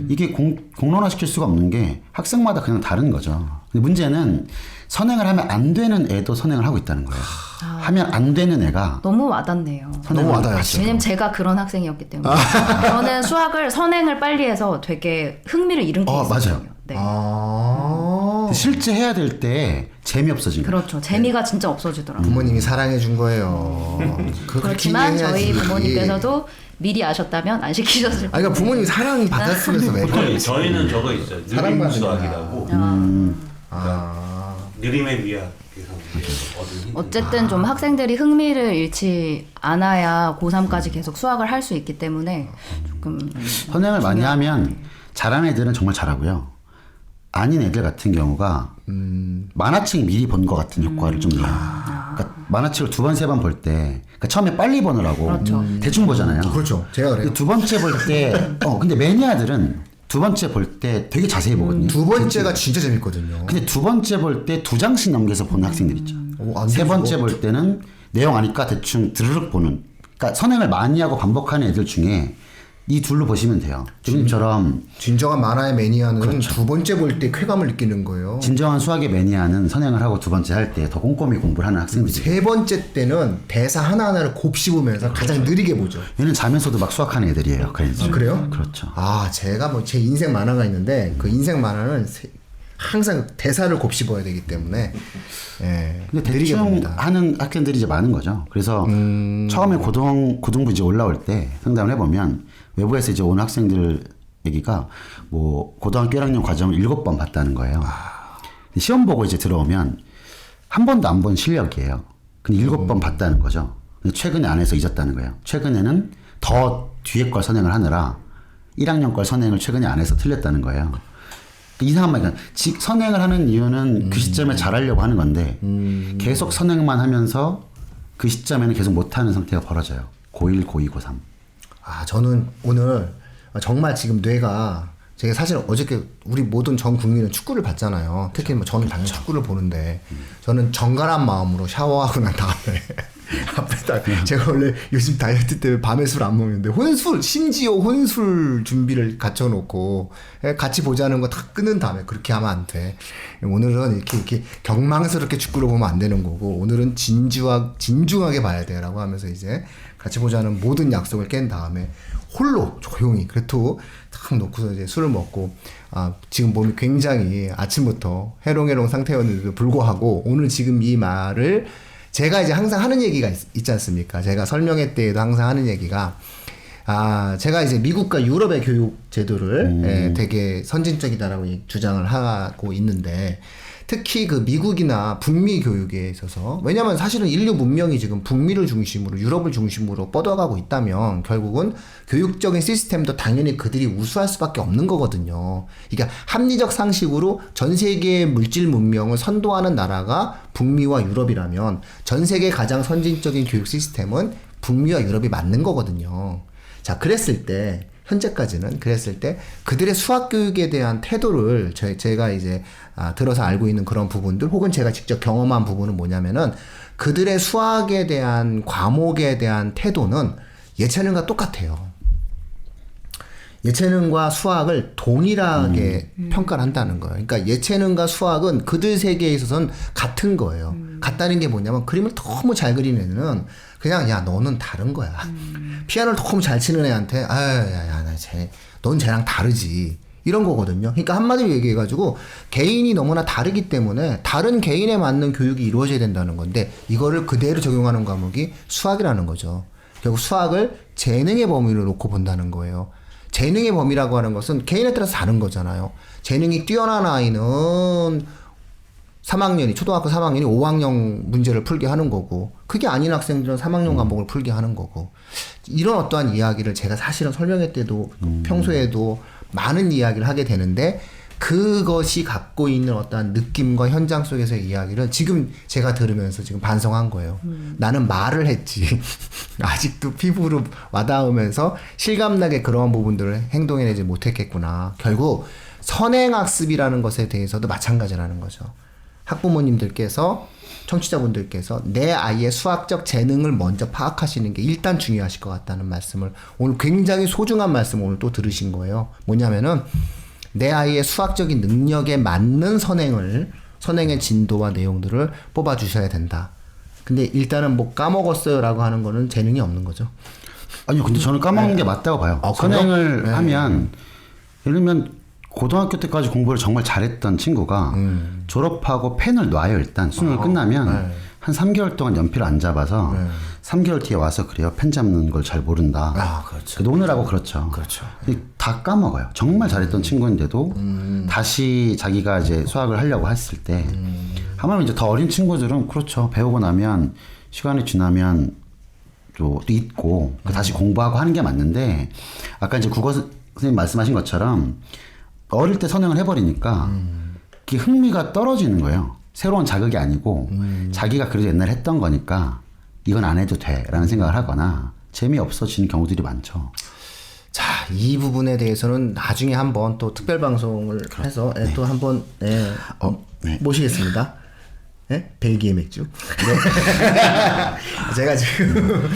[SPEAKER 4] 이게 공론화 시킬 수가 없는 게 학생마다 그냥 다른 거죠. 근데 문제는 선행을 하면 안 되는 애도 선행을 하고 있다는 거예요. 하면 안 되는 애가
[SPEAKER 2] 너무 와닿네요.
[SPEAKER 1] 너무 와닿아요.
[SPEAKER 2] 왜냐면 제가 그런 학생이었기 때문에 저는 수학을 선행을 빨리 해서 되게 흥미를 잃은 게 있었거든요.
[SPEAKER 4] 맞아요.
[SPEAKER 2] 네.
[SPEAKER 1] 아.
[SPEAKER 4] 실제 해야 될 때 재미없어진 거예요.
[SPEAKER 2] 그렇죠. 재미가 진짜 없어지더라고요.
[SPEAKER 1] 부모님이 사랑해 준 거예요.
[SPEAKER 2] 그렇지만 저희
[SPEAKER 1] 해야지.
[SPEAKER 2] 부모님께서도 미리 아셨다면 안 시키셨을
[SPEAKER 1] 아니 그러니까 부모님이 사랑 받았으면서 왜 그래?
[SPEAKER 3] 저희는 저거 있어요. 느림
[SPEAKER 1] 사랑받는
[SPEAKER 3] 수학이라고.
[SPEAKER 1] 아.
[SPEAKER 3] 느림의 미학에서 얻은 힌트.
[SPEAKER 2] 어쨌든 좀 학생들이 흥미를 잃지 않아야 고3까지 계속 수학을 할 수 있기 때문에 조금
[SPEAKER 4] 선행을 많이 하면 잘하는 애들은 정말 잘하고요. 아닌 애들 같은 경우가 만화책 미리 본 것 같은 효과를 좀 내요. 그러니까 만화책을 2번, 3번 볼 때 그러니까 처음에 빨리 보느라고
[SPEAKER 2] 그렇죠.
[SPEAKER 4] 대충 보잖아요.
[SPEAKER 1] 그렇죠. 제가 그래요.
[SPEAKER 4] 근데 두 번째 볼 때 근데 매니아들은 두 번째 볼 때 되게 자세히 보거든요.
[SPEAKER 1] 두 번째가 진짜 재밌거든요.
[SPEAKER 4] 근데 두 번째 볼 때 2장씩 넘겨서 보는 학생들 있죠.
[SPEAKER 1] 안
[SPEAKER 4] 세
[SPEAKER 1] 되죠.
[SPEAKER 4] 번째 볼 때는 내용 아니까 대충 드르륵 보는. 그러니까 선행을 많이 하고 반복하는 애들 중에 이 둘로 보시면 돼요. 지금처럼
[SPEAKER 1] 진정한 만화의 매니아는
[SPEAKER 4] 그렇죠.
[SPEAKER 1] 두 번째 볼 때 쾌감을 느끼는 거예요.
[SPEAKER 4] 진정한 수학의 매니아는 선행을 하고 두 번째 할 때 더 꼼꼼히 공부를 하는 학생들이.
[SPEAKER 1] 세 번째 때는 대사 하나하나를 곱씹으면서 가장 느리게 보죠.
[SPEAKER 4] 얘는 자면서도 막 수학하는 애들이에요. 그래서.
[SPEAKER 1] 그래요?
[SPEAKER 4] 그렇죠.
[SPEAKER 1] 아, 제가 뭐 제 인생 만화가 있는데 그 인생 만화는 항상 대사를 곱씹어야 되기 때문에
[SPEAKER 4] 근데
[SPEAKER 1] 느리게
[SPEAKER 4] 대충
[SPEAKER 1] 봅니다.
[SPEAKER 4] 하는 학생들이 이제 많은 거죠. 그래서 처음에 고등부 이제 올라올 때 상담을 해보면 외부에서 이제 온 학생들 얘기가 뭐 고등학교 1학년 과정을 7번 봤다는 거예요. 시험 보고 이제 들어오면 한 번도 안 본 실력이에요. 근데 7번 봤다는 거죠. 근데 최근에 안 해서 잊었다는 거예요. 최근에는 더 뒤에 걸 선행을 하느라 1학년 걸 선행을 최근에 안 해서 틀렸다는 거예요. 이상한 말이니까 선행을 하는 이유는 그 시점에 잘하려고 하는 건데 계속 선행만 하면서 그 시점에는 계속 못하는 상태가 벌어져요. 고1, 고2, 고3.
[SPEAKER 1] 아, 저는 오늘 정말 지금 뇌가 제가 사실 어저께 우리 모든 전 국민은 축구를 봤잖아요. 특히 뭐 저는 당연히 축구를 보는데 저는 정갈한 마음으로 샤워하고 난 다음에 앞에다 제가 원래 요즘 다이어트 때문에 밤에 술 안 먹는데 심지어 혼술 준비를 갖춰놓고 같이 보자는 거 다 끊은 다음에 그렇게 하면 안 돼. 오늘은 이렇게 경망스럽게 축구를 보면 안 되는 거고 오늘은 진중하게 봐야 돼라고 하면서 이제 같이 보자는 모든 약속을 깬 다음에 홀로 조용히 그래도 탁 놓고서 이제 술을 먹고 지금 몸이 굉장히 아침부터 해롱해롱 상태였는데도 불구하고 오늘 지금 이 말을 제가 이제 항상 하는 얘기가 있지 않습니까? 제가 설명회 때에도 항상 하는 얘기가 제가 이제 미국과 유럽의 교육 제도를 되게 선진적이다라고 주장을 하고 있는데 특히 그 미국이나 북미 교육에 있어서 왜냐면 사실은 인류 문명이 지금 북미를 중심으로 유럽을 중심으로 뻗어가고 있다면 결국은 교육적인 시스템도 당연히 그들이 우수할 수밖에 없는 거거든요. 그러니까 합리적 상식으로 전 세계의 물질 문명을 선도하는 나라가 북미와 유럽이라면 전 세계 가장 선진적인 교육 시스템은 북미와 유럽이 맞는 거거든요. 자, 현재까지는 그랬을 때 그들의 수학 교육에 대한 태도를 제가 이제 들어서 알고 있는 그런 부분들 혹은 제가 직접 경험한 부분은 뭐냐면은 그들의 수학에 대한 과목에 대한 태도는 예체능과 똑같아요. 예체능과 수학을 동일하게 평가를 한다는 거예요. 그러니까 예체능과 수학은 그들 세계에 있어서는 같은 거예요. 같다는 게 뭐냐면 그림을 너무 잘 그리는 애는 그냥 야 너는 다른 거야. 피아노를 너무 잘 치는 애한테 넌 쟤랑 다르지. 이런 거거든요. 그러니까 한마디로 얘기해가지고 개인이 너무나 다르기 때문에 다른 개인에 맞는 교육이 이루어져야 된다는 건데 이거를 그대로 적용하는 과목이 수학이라는 거죠. 결국 수학을 재능의 범위로 놓고 본다는 거예요. 재능의 범위라고 하는 것은 개인에 따라서 다른 거잖아요. 재능이 뛰어난 아이는 3학년이 초등학교 3학년이 5학년 문제를 풀게 하는 거고 그게 아닌 학생들은 3학년 과목을 풀게 하는 거고 이런 어떠한 이야기를 제가 사실은 설명회 때도 평소에도 많은 이야기를 하게 되는데 그것이 갖고 있는 어떠한 느낌과 현장 속에서의 이야기를 지금 제가 들으면서 지금 반성한 거예요. 나는 말을 했지. 아직도 피부로 와닿으면서 실감나게 그러한 부분들을 행동해내지 못했겠구나. 결국 선행학습이라는 것에 대해서도 마찬가지라는 거죠. 학부모님들께서 청취자분들께서 내 아이의 수학적 재능을 먼저 파악하시는 게 일단 중요하실 것 같다는 말씀을 오늘 굉장히 소중한 말씀을 오늘 또 들으신 거예요. 뭐냐면은 내 아이의 수학적인 능력에 맞는 선행의 진도와 내용들을 뽑아주셔야 된다. 근데 일단은 뭐 까먹었어요라고 하는 거는 재능이 없는 거죠.
[SPEAKER 4] 아니요, 근데 저는 까먹는 게 맞다고 봐요. 선행을 하면 예를 들면 고등학교 때까지 공부를 정말 잘했던 친구가 졸업하고 펜을 놔요. 일단 수능을 끝나면 한 3개월 동안 연필을 안 잡아서 3개월 뒤에 와서 그래요. 펜 잡는 걸 잘 모른다.
[SPEAKER 1] 그렇죠.
[SPEAKER 4] 노느라고 그렇죠. 다 까먹어요. 정말 잘했던 친구인데도 다시 자기가 이제 수학을 하려고 했을 때 하물며 이제 더 어린 친구들은 그렇죠. 배우고 나면 시간이 지나면 또 잊고 다시 공부하고 하는 게 맞는데 아까 이제 국어 선생님 말씀하신 것처럼 어릴 때 선행을 해버리니까 그게 흥미가 떨어지는 거예요. 새로운 자극이 아니고 자기가 그래도 옛날에 했던 거니까 이건 안 해도 돼라는 생각을 하거나 재미없어지는 경우들이 많죠.
[SPEAKER 1] 자, 이 부분에 대해서는 나중에 한번 또 특별 방송을 해서 또 한번 모시겠습니다. 네? 벨기에 맥주. 제가 지금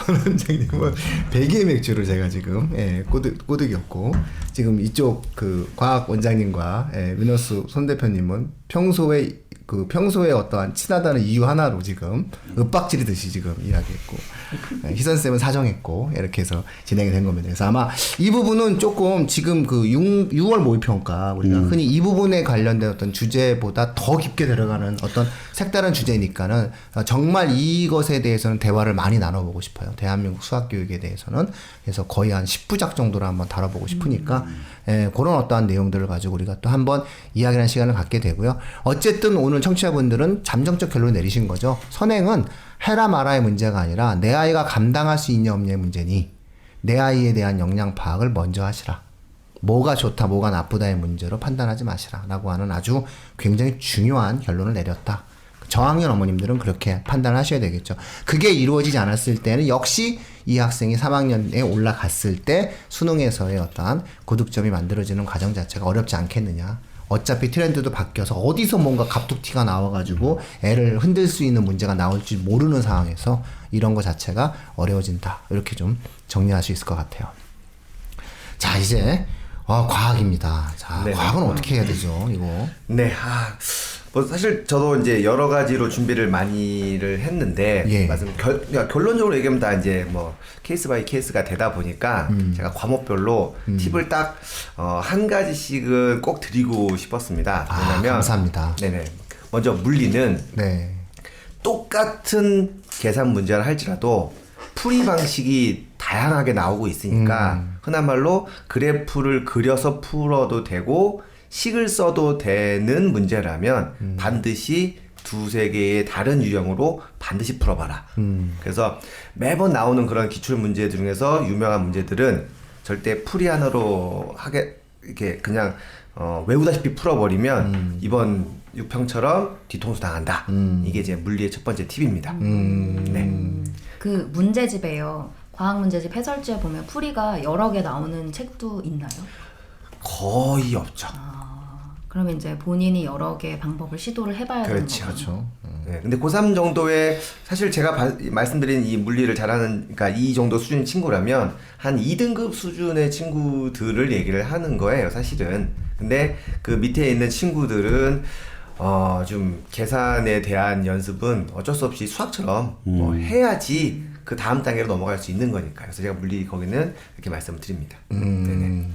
[SPEAKER 1] 원장님은 벨기에 맥주를 제가 지금 꼬드겼고 지금 이쪽 그 과학 원장님과 위너스 손 대표님은 평소에 어떠한 친하다는 이유 하나로 지금 윽박지르듯이 지금 이야기했고 희선쌤은 사정했고 이렇게 해서 진행이 된 겁니다. 그래서 아마 이 부분은 조금 지금 그 6월 모의평가 우리가 흔히 이 부분에 관련된 어떤 주제보다 더 깊게 들어가는 어떤 색다른 주제니까는 정말 이것에 대해서는 대화를 많이 나눠보고 싶어요. 대한민국 수학교육에 대해서는. 그래서 거의 한 10부작 정도로 한번 다뤄보고 싶으니까 그런 어떠한 내용들을 가지고 우리가 또 한번 이야기하는 시간을 갖게 되고요. 어쨌든 오늘 청취자분들은 잠정적 결론을 내리신 거죠. 선행은 해라 마라의 문제가 아니라 내 아이가 감당할 수 있냐 없냐의 문제니 내 아이에 대한 역량 파악을 먼저 하시라. 뭐가 좋다 뭐가 나쁘다의 문제로 판단하지 마시라 라고 하는 아주 굉장히 중요한 결론을 내렸다. 저학년 어머님들은 그렇게 판단하셔야 되겠죠. 그게 이루어지지 않았을 때는 역시 이 학생이 3학년에 올라갔을 때 수능에서의 어떠한 고득점이 만들어지는 과정 자체가 어렵지 않겠느냐. 어차피 트렌드도 바뀌어서 어디서 뭔가 갑툭튀가 나와가지고 애를 흔들 수 있는 문제가 나올지 모르는 상황에서 이런 거 자체가 어려워진다. 이렇게 좀 정리할 수 있을 것 같아요. 자, 이제 과학입니다. 자,
[SPEAKER 5] 네.
[SPEAKER 1] 과학은 어떻게 해야 되죠, 이거?
[SPEAKER 5] 네, 뭐 사실 저도 이제 여러 가지로 준비를 많이를 했는데 그러니까 결론적으로 얘기하면 다 이제 뭐 케이스 바이 케이스가 되다 보니까 제가 과목별로 팁을 딱 한 가지씩은 꼭 드리고 싶었습니다. 왜냐면
[SPEAKER 1] 감사합니다.
[SPEAKER 5] 네네. 먼저 물리는 똑같은 계산 문제를 할지라도 풀이 방식이 다양하게 나오고 있으니까 흔한 말로 그래프를 그려서 풀어도 되고 식을 써도 되는 문제라면 반드시 두세 개의 다른 유형으로 반드시 풀어봐라. 그래서 매번 나오는 그런 기출 문제 중에서 유명한 문제들은 절대 풀이 하나로 이렇게 그냥 외우다시피 풀어버리면 이번 6평처럼 뒤통수 당한다. 이게 이제 물리의 첫 번째 팁입니다. 네.
[SPEAKER 2] 그 문제집에요. 과학 문제집 해설지에 보면 풀이가 여러 개 나오는 책도 있나요?
[SPEAKER 5] 거의 없죠.
[SPEAKER 2] 그러면 이제 본인이 여러 개 방법을 시도를 해봐야 되는 거죠.
[SPEAKER 1] 그렇죠.
[SPEAKER 5] 네, 근데 고3 정도에 사실 제가 말씀드린 이 물리를 잘하는, 그러니까 이 정도 수준 친구라면 한 2등급 수준의 친구들을 얘기를 하는 거예요, 사실은. 근데 그 밑에 있는 친구들은 좀 계산에 대한 연습은 어쩔 수 없이 수학처럼 뭐 해야지 그 다음 단계로 넘어갈 수 있는 거니까요. 그래서 제가 물리 거기는 이렇게 말씀을 드립니다. 네네.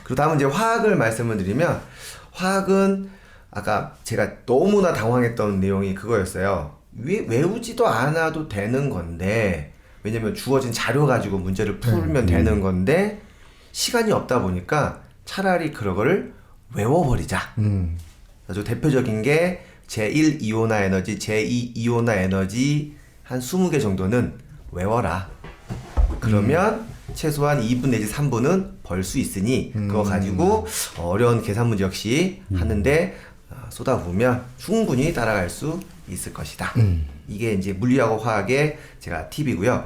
[SPEAKER 5] 그리고 다음은 이제 화학을 말씀을 드리면, 화학은 아까 제가 너무나 당황했던 내용이 그거였어요. 외우지도 않아도 되는 건데, 왜냐면 주어진 자료 가지고 문제를 풀면 되는 건데 시간이 없다 보니까 차라리 그거를 외워버리자. 아주 대표적인 게 제1 이온화 에너지, 제2 이온화 에너지 한 20개 정도는 외워라. 그러면 최소한 2분 내지 3분은 벌 수 있으니 그거 가지고 어려운 계산 문제 역시 하는데 쏟아부으면 충분히 따라갈 수 있을 것이다. 이게 이제 물리하고 화학의 제가 팁이고요.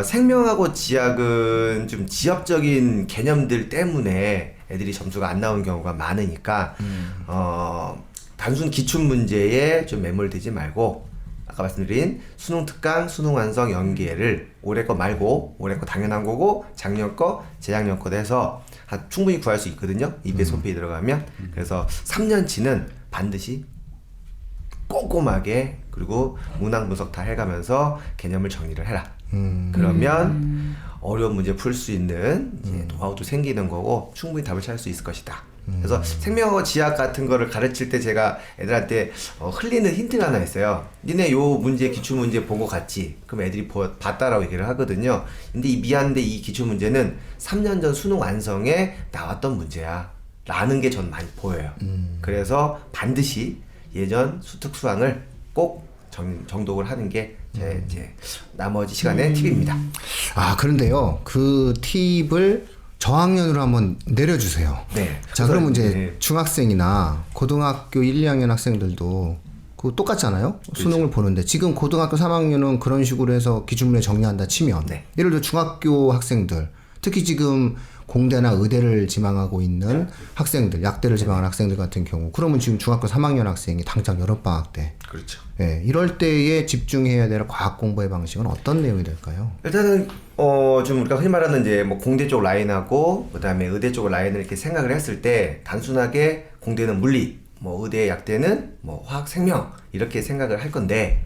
[SPEAKER 5] 생명하고 지학은 좀 지엽적인 개념들 때문에 애들이 점수가 안 나오는 경우가 많으니까 단순 기출 문제에 좀 매몰되지 말고, 아까 말씀드린 수능 특강, 수능 완성, 연계를 올해 거 말고, 올해 거 당연한 거고 작년 거, 재작년 거도 해서 충분히 구할 수 있거든요. EBS 홈페이지 들어가면. 그래서 3년치는 반드시 꼼꼼하게, 그리고 문항 분석 다 해가면서 개념을 정리를 해라. 그러면 어려운 문제 풀 수 있는 이제 노하우도 생기는 거고 충분히 답을 찾을 수 있을 것이다. 그래서 생명하고 지학 같은 거를 가르칠 때 제가 애들한테 흘리는 힌트가 하나 있어요. 니네 요 문제 기출문제 본 거 같지? 그럼 애들이 봤다라고 얘기를 하거든요. 근데 미안한데 이 기출문제는 3년 전 수능 완성에 나왔던 문제야 라는 게 전 많이 보여요. 그래서 반드시 예전 수특수항을 꼭 정독을 하는 게 제 이제 나머지 시간의 팁입니다.
[SPEAKER 1] 아, 그런데요. 그 팁을 저학년으로 한번 내려주세요.
[SPEAKER 5] 네.
[SPEAKER 1] 자, 그러면 이제
[SPEAKER 5] 네.
[SPEAKER 1] 중학생이나 고등학교 1, 2학년 학생들도 그거 똑같잖아요. 수능을 보는데 지금 고등학교 3학년은 그런 식으로 해서 기출문제 정리한다 치면
[SPEAKER 5] 네.
[SPEAKER 1] 예를 들어 중학교 학생들, 특히 지금 공대나 의대를 지망하고 있는 학생들, 약대를 지망하는 학생들 같은 경우, 그러면 지금 중학교 3학년 학생이 당장 여름방학 때,
[SPEAKER 5] 그렇죠.
[SPEAKER 1] 예, 이럴 때에 집중해야 될 과학 공부의 방식은 어떤 내용이 될까요?
[SPEAKER 5] 일단은 좀 우리가 흔히 말하는 이제 뭐 공대 쪽 라인하고 그다음에 의대 쪽 라인을 이렇게 생각을 했을 때 단순하게 공대는 물리, 뭐 의대 약대는 뭐 화학 생명 이렇게 생각을 할 건데,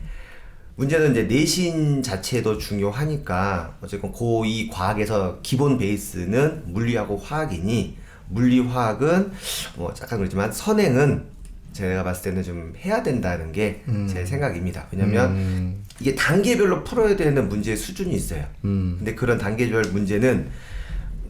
[SPEAKER 5] 문제는 이제 내신 자체도 중요하니까 어쨌건 고2 과학에서 기본 베이스는 물리하고 화학이니, 물리 화학은 뭐 잠깐 그렇지만 선행은 제가 봤을 때는 좀 해야 된다는 게 제 생각입니다. 왜냐면 이게 단계별로 풀어야 되는 문제의 수준이 있어요. 근데 그런 단계별 문제는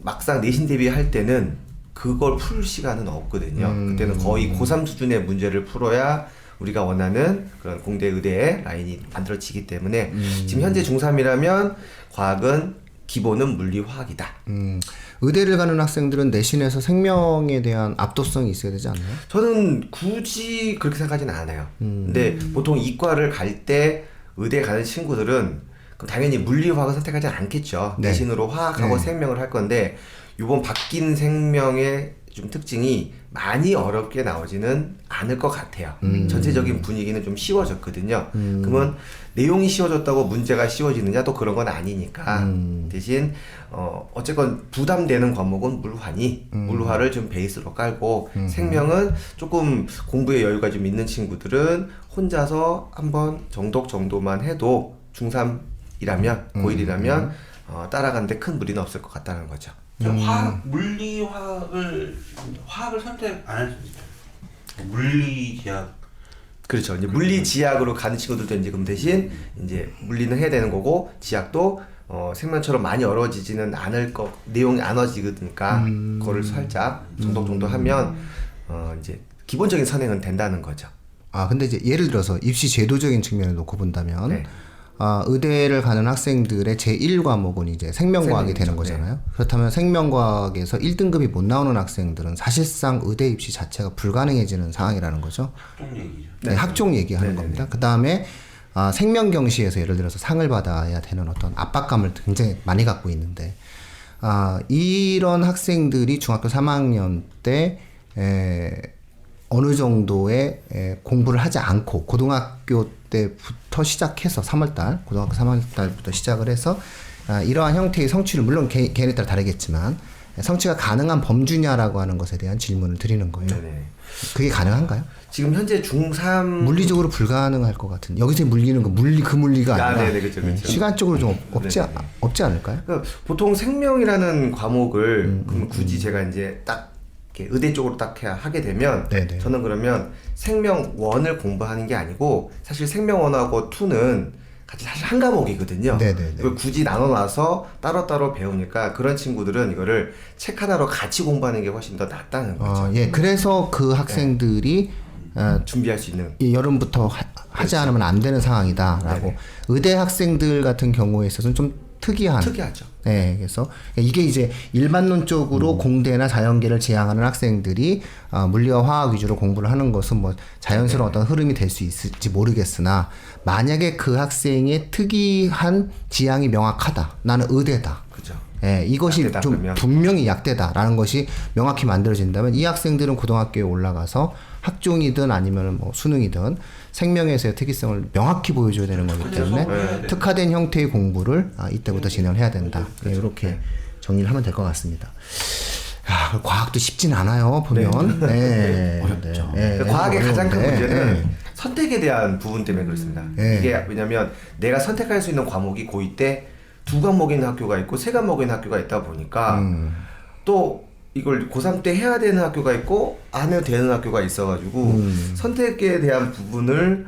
[SPEAKER 5] 막상 내신 대비할 때는 그걸 풀 시간은 없거든요. 그때는 거의 고3 수준의 문제를 풀어야 우리가 원하는 그런 공대 의대의 라인이 만들어지기 때문에 지금 현재 중3이라면 과학은 기본은 물리 화학이다.
[SPEAKER 1] 의대를 가는 학생들은 내신에서 생명에 대한 압도성이 있어야 되지 않나요?
[SPEAKER 5] 저는 굳이 그렇게 생각하지는 않아요. 근데 보통 이과를 갈 때 의대 가는 친구들은 그럼 당연히 물리 화학을 선택하지 않겠죠.
[SPEAKER 1] 네.
[SPEAKER 5] 내신으로 화학하고
[SPEAKER 1] 네.
[SPEAKER 5] 생명을 할 건데, 이번 바뀐 생명의 좀 특징이 많이 어렵게 나오지는 않을 것 같아요. 전체적인 분위기는 좀 쉬워졌거든요. 그러면 내용이 쉬워졌다고 문제가 쉬워지느냐, 또 그런 건 아니니까. 대신 어쨌건 부담되는 과목은 물화니 물화를 좀 베이스로 깔고, 생명은 조금 공부에 여유가 좀 있는 친구들은 혼자서 한번 정독 정도만 해도 중3이라면 고1이라면 따라가는데 큰 무리는 없을 것 같다는 거죠.
[SPEAKER 3] 물리 화학을 선택 안 할 수 있어요. 물리 지학.
[SPEAKER 5] 그렇죠. 이제 물리 지학으로 가는 친구들도 이제 그럼 대신 이제 물리는 해야 되는 거고, 지학도 생명처럼 많이 어려워지지는 않을 거, 내용이 안 어지니까 그거를 살짝 정독 정도 하면 이제 기본적인 선행은 된다는 거죠.
[SPEAKER 1] 아, 근데 이제 예를 들어서 입시 제도적인 측면을 놓고 본다면,
[SPEAKER 5] 네.
[SPEAKER 1] 의대를 가는 학생들의 제1과목은 이제 생명과학이 되는 거잖아요. 그렇다면 생명과학에서 1등급이 못 나오는 학생들은 사실상 의대 입시 자체가 불가능해지는 상황이라는 거죠.
[SPEAKER 3] 학종 얘기죠.
[SPEAKER 1] 네, 학종 얘기하는 겁니다. 그 다음에 생명경시에서 예를 들어서 상을 받아야 되는 어떤 압박감을 굉장히 많이 갖고 있는데, 이런 학생들이 중학교 3학년 때 어느 정도의 공부를 하지 않고 고등학교 때부터 시작해서 3월달 고등학교 3월달부터 시작을 해서 이러한 형태의 성취를 물론 개인에 따라 다르겠지만 성취가 가능한 범주냐라고 하는 것에 대한 질문을 드리는 거예요.
[SPEAKER 5] 네네.
[SPEAKER 1] 그게 가능한가요?
[SPEAKER 5] 지금 현재 중3
[SPEAKER 1] 물리적으로 불가능할 것 같은. 여기서 물리는 거 그 물리가 아니라
[SPEAKER 5] 네네, 그쵸.
[SPEAKER 1] 시간적으로 좀 없지 않을까요?
[SPEAKER 5] 그러니까 보통 생명이라는 과목을 그럼 굳이 제가 이제 딱 이렇게 의대 쪽으로 딱 하게 되면
[SPEAKER 1] 네네.
[SPEAKER 5] 저는 그러면 생명 1을 공부하는 게 아니고 사실 생명 1하고 2는 같이 사실 한 과목이거든요.
[SPEAKER 1] 네네네.
[SPEAKER 5] 이걸 굳이 나눠놔서 따로따로 배우니까 그런 친구들은 이거를 책 하나로 같이 공부하는 게 훨씬 더 낫다는 거죠.
[SPEAKER 1] 예. 그래서 그 학생들이
[SPEAKER 5] 준비할 수 있는.
[SPEAKER 1] 이 여름부터 하지 않으면 안 되는 상황이다라고.
[SPEAKER 5] 네네.
[SPEAKER 1] 의대 학생들 같은 경우에 있어서는 좀
[SPEAKER 5] 특이하죠.
[SPEAKER 1] 네, 그래서 이게 이제 일반론적으로 공대나 자연계를 지향하는 학생들이 물리와 화학 위주로 공부를 하는 것은 뭐 자연스러운 어떤 흐름이 될 수 있을지 모르겠으나 만약에 그 학생의 특이한 지향이 명확하다. 나는 의대다.
[SPEAKER 5] 그죠.
[SPEAKER 1] 예, 이것이
[SPEAKER 5] 약대다,
[SPEAKER 1] 좀
[SPEAKER 5] 그러면.
[SPEAKER 1] 분명히 약대다라는 것이 명확히 만들어진다면 이 학생들은 고등학교에 올라가서 학종이든 아니면 뭐 수능이든 생명에서의 특이성을 명확히 보여줘야 되는 거기 때문에
[SPEAKER 5] 네.
[SPEAKER 1] 특화된 형태의 공부를 이때부터 진행을 해야 된다. 예, 이렇게 정리를 하면 될 것 같습니다. 과학도 쉽진 않아요 보면. 네.
[SPEAKER 4] 어렵죠.
[SPEAKER 1] 네.
[SPEAKER 5] 그러니까 과학의 가장 큰
[SPEAKER 1] 어려운데,
[SPEAKER 5] 문제는
[SPEAKER 1] 네.
[SPEAKER 5] 선택에 대한 부분 때문에 그렇습니다. 이게 왜냐면 내가 선택할 수 있는 과목이 고2 때 2과목 있는 학교가 있고 3과목 있는 학교가 있다 보니까 또 이걸 고3 때 해야 되는 학교가 있고 안 해도 되는 학교가 있어가지고 선택에 대한 부분을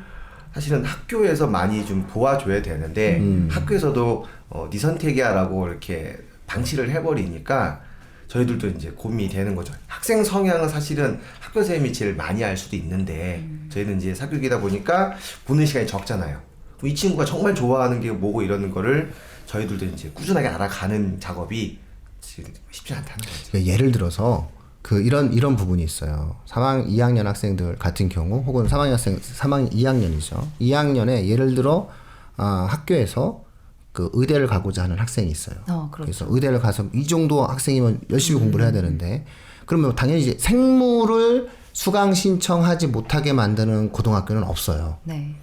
[SPEAKER 5] 사실은 학교에서 많이 좀 도와줘야 되는데 학교에서도 네 선택이야라고 이렇게 방치를 해버리니까 저희들도 이제 고민이 되는 거죠. 학생 성향은 사실은 학교 선생님이 제일 많이 알 수도 있는데 저희는 이제 사교육이다 보니까 보는 시간이 적잖아요. 이 친구가 정말 좋아하는 게 뭐고 이러는 거를 저희들도 이제 꾸준하게 알아가는 작업이 지금 쉽지 않다는 거죠.
[SPEAKER 1] 예를 들어서 이런 부분이 있어요. 3학 2학년 학생들 같은 경우 혹은 3학년 2학년이죠. 2학년에 예를 들어 학교에서 그 의대를 가고자 하는 학생이 있어요.
[SPEAKER 2] 그렇죠.
[SPEAKER 1] 그래서 의대를 가서 이 정도 학생이면 열심히 공부를 해야 되는데 그러면 당연히 이제 생물을 수강 신청하지 못하게 만드는 고등학교는 없어요.
[SPEAKER 2] 네.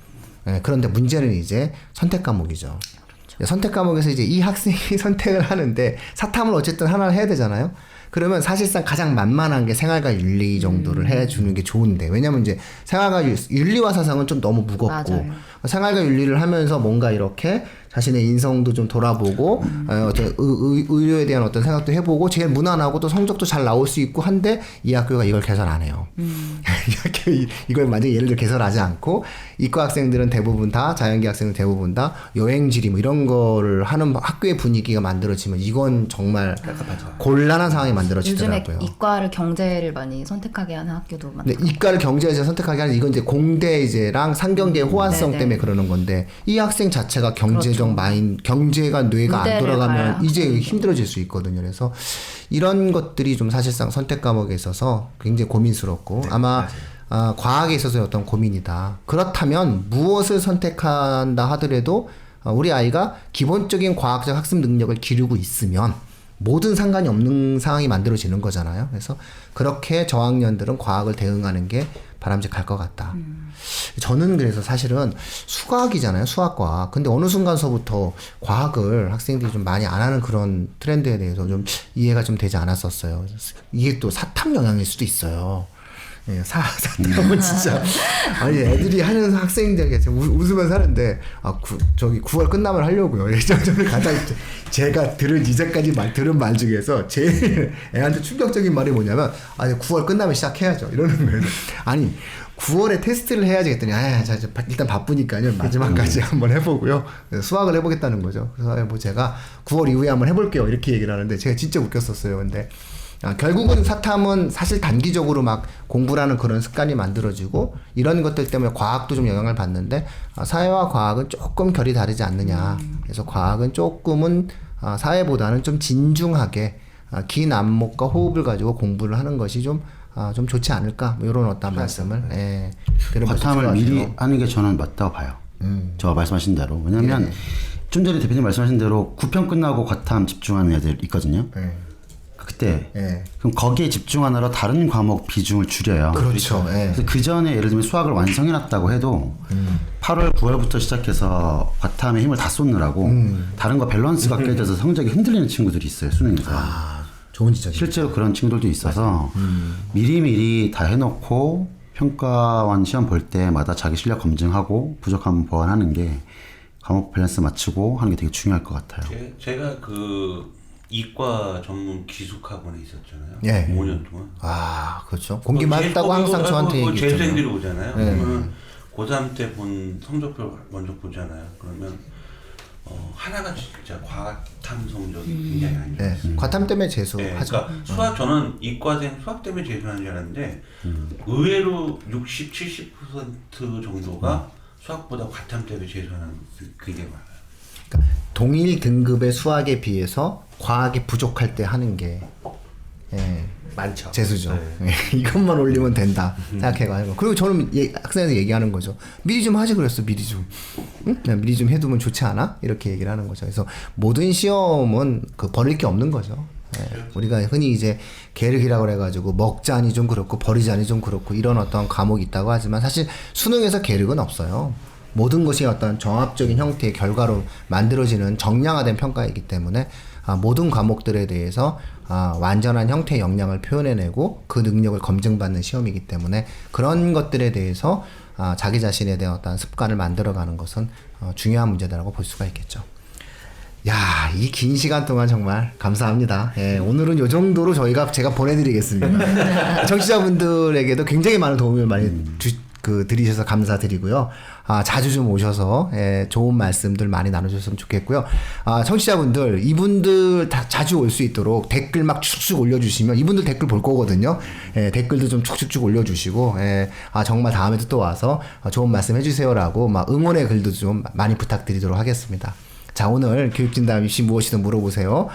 [SPEAKER 1] 네, 그런데 문제는 이제 선택 과목이죠. 그렇죠. 선택 과목에서 이제 이 학생이 선택을 하는데 사탐을 어쨌든 하나를 해야 되잖아요. 그러면 사실상 가장 만만한 게 생활과 윤리 정도를 해주는 게 좋은데 왜냐면 이제 생활과 윤리와 사상은 좀 너무 무겁고
[SPEAKER 2] 맞아요.
[SPEAKER 1] 생활과 윤리를 하면서 뭔가 이렇게 자신의 인성도 좀 돌아보고 어떤 의료에 대한 어떤 생각도 해보고 제일 무난하고 또 성적도 잘 나올 수 있고 한데 이 학교가 이걸 개설 안 해요. 이 학교 이걸 만약에 예를 들어 개설하지 않고 이과 학생들은 대부분 다 자연계 학생은 대부분 다 여행지리 뭐 이런 거를 하는 학교의 분위기가 만들어지면 이건 정말 곤란한 상황이 만들어지더라고요.
[SPEAKER 2] 요즘에 이과를 경제를 많이 선택하게 하는 학교도 많아요.
[SPEAKER 1] 근데 이과를 경제에서 선택하게 하는 이건 이제 공대제랑 상경계의 호환성
[SPEAKER 2] 네네.
[SPEAKER 1] 때문에 그러는 건데 이 학생 자체가 경제적 경제가 뇌가 안
[SPEAKER 2] 의대를
[SPEAKER 1] 돌아가면
[SPEAKER 2] 가야
[SPEAKER 1] 이제 힘들어질 수 있거든요. 그래서 이런 것들이 좀 사실상 선택 과목에 있어서 굉장히 고민스럽고 아마 과학에 있어서의 어떤 고민이다. 그렇다면 무엇을 선택한다 하더라도 우리 아이가 기본적인 과학적 학습 능력을 기르고 있으면 모든 상관이 없는 상황이 만들어지는 거잖아요. 그래서 그렇게 저학년들은 과학을 대응하는 게 바람직할 것 같다. 저는 그래서 사실은 수학이잖아요. 수학과학. 근데 어느 순간서부터 과학을 학생들이 좀 많이 안 하는 그런 트렌드에 대해서 좀 이해가 좀 되지 않았었어요. 이게 또 사탐 영향일 수도 있어요. 예, 사탐은 진짜 아니 애들이 하는 학생들에게 웃으면서 하는데 저기 9월 끝나면 하려고요. 예전에 가장 제가 이제까지 들은 말 중에서 제일 애한테 충격적인 말이 뭐냐면 9월 끝나면 시작해야죠. 이러는 거예요. 아니 9월에 테스트를 해야지 했더니 자, 일단 바쁘니까요. 마지막까지 한번 해보고요. 수학을 해보겠다는 거죠. 그래서 뭐 제가 9월 이후에 한번 해볼게요. 이렇게 얘기를 하는데 제가 진짜 웃겼었어요. 근데 결국은 사탐은 사실 단기적으로 막 공부라는 그런 습관이 만들어지고 이런 것들 때문에 과학도 좀 영향을 받는데 사회와 과학은 조금 결이 다르지 않느냐. 그래서 과학은 조금은 사회보다는 좀 진중하게 긴 안목과 호흡을 가지고 공부를 하는 것이 좀 좋지 않을까 뭐 이런 어떤 말씀을 드려볼 수 있을 것
[SPEAKER 4] 과탐을
[SPEAKER 1] 같아요.
[SPEAKER 4] 미리 하는 게 저는 맞다고 봐요. 저 말씀하신 대로. 왜냐면 좀 전에 대표님 말씀하신 대로 9편 끝나고 과탐 집중하는 애들 있거든요. 그때 그럼 거기에 집중하느라 다른 과목 비중을 줄여요.
[SPEAKER 1] 그렇죠.
[SPEAKER 4] 그래서 그 전에 예를 들면 수학을 완성해놨다고 해도 8월, 9월부터 시작해서 과탐에 힘을 다 쏟느라고 다른 거 밸런스가 깨져서 성적이 흔들리는 친구들이 있어요, 수능에서.
[SPEAKER 1] 아, 좋은 지적이죠.
[SPEAKER 4] 실제로 그런 친구들도 있어서 미리미리 다 해놓고 평가원 시험 볼 때마다 자기 실력 검증하고 부족하면 보완하는 게 과목 밸런스 맞추고 하는 게 되게 중요할 것 같아요.
[SPEAKER 3] 제가 그 이과 전문 기숙학원에 있었잖아요.
[SPEAKER 1] 예.
[SPEAKER 3] 5년 동안.
[SPEAKER 1] 아, 그렇죠. 공기만 했다고 항상 저한테 얘기했잖아요.
[SPEAKER 3] 재생들이 오잖아요. 그러면 고3 때 본 성적표 먼저 보잖아요. 그러면 하나가 진짜 과탐 성적이 굉장히 안 좋았어요.
[SPEAKER 1] 네. 과탐 때문에 재수하죠.
[SPEAKER 3] 네, 그러니까 수학 저는 이과생 수학 때문에 재수하는 줄 알았는데 의외로 60, 70% 정도가 수학보다 과탐 때문에 재수하는 그게 많아요.
[SPEAKER 1] 그러니까 동일 등급의 수학에 비해서 과학이 부족할 때 하는 게
[SPEAKER 5] 많죠.
[SPEAKER 1] 재수죠. 이것만 올리면 된다 생각해가지고. 그리고 저는 학생한테 얘기하는 거죠. 미리 좀 하지 그랬어. 미리 좀. 응? 그냥 미리 좀 해두면 좋지 않아? 이렇게 얘기를 하는 거죠. 그래서 모든 시험은 버릴 게 없는 거죠. 우리가 흔히 이제 계륵이라고 해가지고 먹자니 좀 그렇고 버리자니 좀 그렇고 이런 어떤 과목이 있다고 하지만 사실 수능에서 계륵은 없어요. 모든 것이 어떤 정합적인 형태의 결과로 만들어지는 정량화된 평가이기 때문에 모든 과목들에 대해서 완전한 형태의 역량을 표현해내고 그 능력을 검증받는 시험이기 때문에 그런 것들에 대해서 자기 자신에 대한 어떤 습관을 만들어가는 것은 중요한 문제다라고 볼 수가 있겠죠. 야, 이 긴 시간 동안 정말 감사합니다. 예, 오늘은 요 정도로 제가 보내드리겠습니다. 청취자분들에게도 굉장히 많은 도움을 많이 드리셔서 감사드리고요. 자주 좀 오셔서 좋은 말씀들 많이 나눠주셨으면 좋겠고요. 청취자분들 이분들 다 자주 올 수 있도록 댓글 막 축축 올려주시면 이분들 댓글 볼 거거든요. 댓글도 좀 축축 올려주시고 정말 다음에도 또 와서 좋은 말씀 해주세요라고 막 응원의 글도 좀 많이 부탁드리도록 하겠습니다. 자, 오늘 교육진담 입시 무엇이든 물어보세요.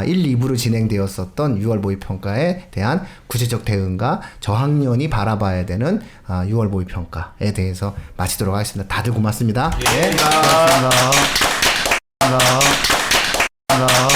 [SPEAKER 1] 1, 2부로 진행되었었던 6월 모의평가에 대한 구체적 대응과 저학년이 바라봐야 되는 6월 모의평가에 대해서 마치도록 하겠습니다. 다들 고맙습니다.
[SPEAKER 5] 예, 고맙습니다.
[SPEAKER 1] 고맙습니다.